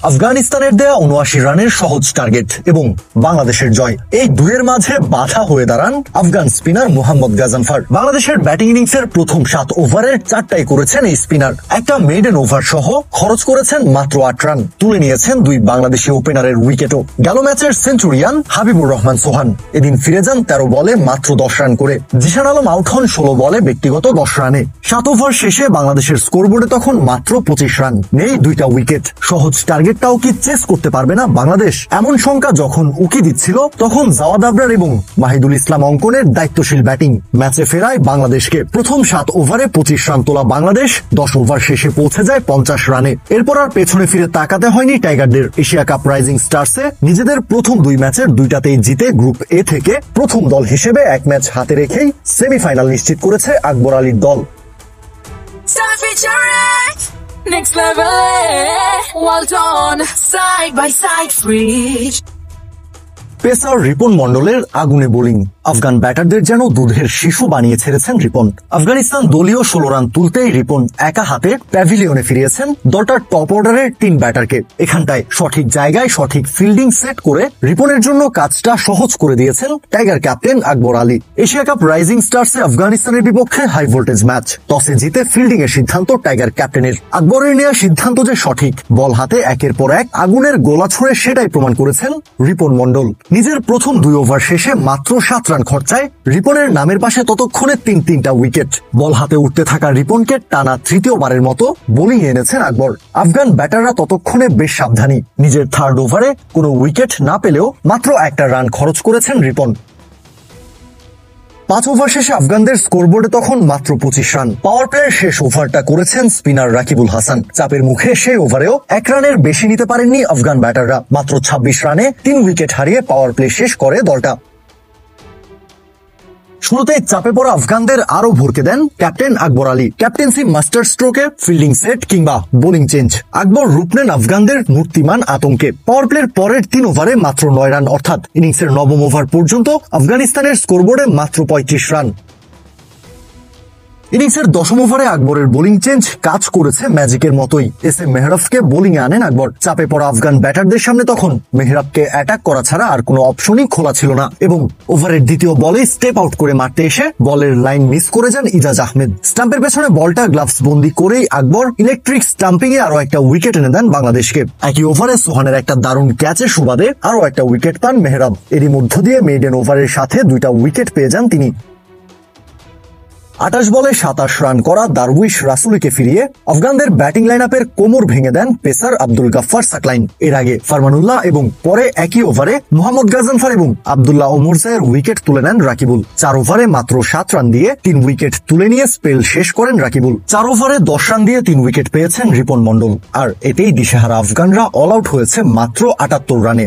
আফগানিস্তানের দেয়া ৭৯ রানের সহজ টার্গেট এবং বাংলাদেশের জয়, এই দুয়ের মাঝে বাধা হয়ে দাঁড়ান আফগান স্পিনার মোহাম্মদ গাজনফার। বাংলাদেশের ব্যাটিং ইনিংসের প্রথম ৭ ওভারের ৪টাই করেছেন এই স্পিনার। একটা মেডেন ওভার সহ খরচ করেছেন মাত্র ৮ রান, তুলে নিয়েছেন দুই বাংলাদেশি ওপেনারের উইকেটও। গেল ম্যাচের সেঞ্চুরিয়ান হাবিবুর রহমান সোহান এদিন ফিরে যান ১৩ বলে মাত্র ১০ রান করে। জিশান আলম আউট হন ১৬ বলে ব্যক্তিগত ১০ রানে। ৭ ওভার শেষে বাংলাদেশের স্কোরবোর্ডে তখন মাত্র ২৫ রান, নেই দুইটা উইকেট। সহজ টার্গেটটাও কি চেস করতে পারবে না বাংলাদেশ? এমন শঙ্কা যখন উকি দিচ্ছিল তখন জাওয়াদ আবরার এবং মাহিদুল ইসলাম অঙ্কনের দায়িত্বশীল ব্যাটিং ম্যাচে ফেরায় বাংলাদেশকে। প্রথম ৭ ওভারে ২৫ রান তোলা বাংলাদেশ ১০ ওভার শেষে পৌঁছে যায় ৫০ রানে। এরপর আর পেছনে ফিরে তাকাতে হয়নি টাইগারদের। এশিয়া কাপ রাইজিং স্টার্সে নিজেদের প্রথম দুই ম্যাচের দুইটাতেই জিতে গ্রুপ এ থেকে প্রথম দল হিসেবে এক ম্যাচ হাতে রেখেই সেমিফাইনাল নিশ্চিত করেছে আকবর আলীর দল। Next level, well done, side by side, free. Pacer Ripon মন্ডলের আগুনে বোলিং আফগান ব্যাটারদের যেন দুধের শিশু বানিয়ে ছেড়েছেন রিপন। আফগানিস্তান দলীয় ১৬ রান তুলতেই রিপন একা হাতে প্যাভিলিয়নে ফিরিয়েছেন দলটার টপ অর্ডারের ৩ ব্যাটারকে। এখানটায় সঠিক জায়গায় সঠিক ফিল্ডিং সেট করে রিপনের জন্য কাজটা সহজ করে দিয়েছেন tiger captain Akbar Ali. Asia cup rising স্টার্সে আফগানিস্তানের বিপক্ষে হাই ভোল্টেজ ম্যাচ, টসে জিতে ফিল্ডিং এর সিদ্ধান্ত টাইগার ক্যাপ্টেনের। আকবরের নেওয়া সিদ্ধান্ত যে সঠিক, বল হাতে একের পর এক আগুনের গোলা ছুড়ে সেটাই প্রমাণ করেছেন রিপন মন্ডল। নিজের প্রথম ২ ওভার শেষে মাত্র ৭ রান খরচায় রিপনের নামের পাশে ততক্ষণে তিনটা উইকেট। বল হাতে উঠতে থাকা রিপনকে টানা তৃতীয়বারের মতো বোলিং এনেছেন আকবর। আফগান ব্যাটাররা ততক্ষণে বেশ সাবধানী। নিজের থার্ড ওভারে কোনো উইকেট না পেলেও মাত্র একটা রান খরচ করেছেন রিপন। ৫ ওভার শেষে আফগানদের স্কোরবোর্ডে তখন মাত্র ২৫ রান। পাওয়ার প্লের শেষ ওভারটা করেছেন স্পিনার রাকিবুল হাসান। চাপের মুখে সেই ওভারেও ১ রানের বেশি নিতে পারেননি আফগান ব্যাটাররা। মাত্র ২৬ রানে ৩ উইকেট হারিয়ে পাওয়ার প্লে শেষ করে দলটা। শুরুতেই চাপে পড়া আফগানদের আরো ভরকে দেন captain Akbar Ali. Captaincy master স্ট্রোকে ফিল্ডিং সেট কিংবা বোলিং চেঞ্জ, আকবর রূপ নেন আফগানদের মূর্তিমান আতঙ্কে। পাওয়ার প্লের পরের ৩ ওভারে মাত্র ৯ রান, অর্থাৎ ইনিংসের নবম ওভার পর্যন্ত আফগানিস্তানের স্কোরবোর্ডে মাত্র ৩৫ রান। ইনিংসের ১০ম ওভারে আকবরের বোলিং চেঞ্জ কাজ করেছে ম্যাজিকের মতোই। এস এ মেহরাবকে বোলিং এ আনেন আকবর। চাপে পড়া আফগান ব্যাটারদের সামনে তখন মেহরাবকে অ্যাটাক করা ছাড়া আর কোনো অপশনই খোলা ছিল না এবং ওভারের দ্বিতীয় বলে স্টেপ আউট করে মারতে এসে বলের লাইন মিস করে যান ইজাজ আহমেদ। স্টাম্পের পেছনে বলটা গ্লাভস বন্দি করেই আকবর ইলেকট্রিক স্টাম্পিং এ আরো একটা উইকেট এনে দেন বাংলাদেশকে। একই ওভারে সোহানের একটা দারুণ ক্যাচের সুবাদে আরো একটা উইকেট পান মেহরাব। এরই মধ্য দিয়ে মেইডেন ওভারের সাথে ২টা উইকেট পেয়ে যান তিনি। ২৮ বলে ২৭ রান করা দারউইশ রাসুলিকে ফিরিয়ে আফগানদের ব্যাটিং লাইন আপের কোমর ভেঙে দেন পেসার আব্দুল গাফফার সাকলাইন। এর আগে ফারমানুল্লাহ এবং পরে একই ওভারে মোহাম্মদ গাজনফার এবং আব্দুল্লাহ ওমরজায়ের উইকেট তুলে নেন রাকিবুল। ৪ ওভারে মাত্র ৭ রান দিয়ে ৩ উইকেট তুলে নিয়ে স্পেল শেষ করেন রাকিবুল। ৪ ওভারে ১০ রান দিয়ে ৩ উইকেট পেয়েছেন রিপন মন্ডল। আর এতেই দিশেহারা আফগানরা অল আউট হয়েছে মাত্র ৭৮ রানে।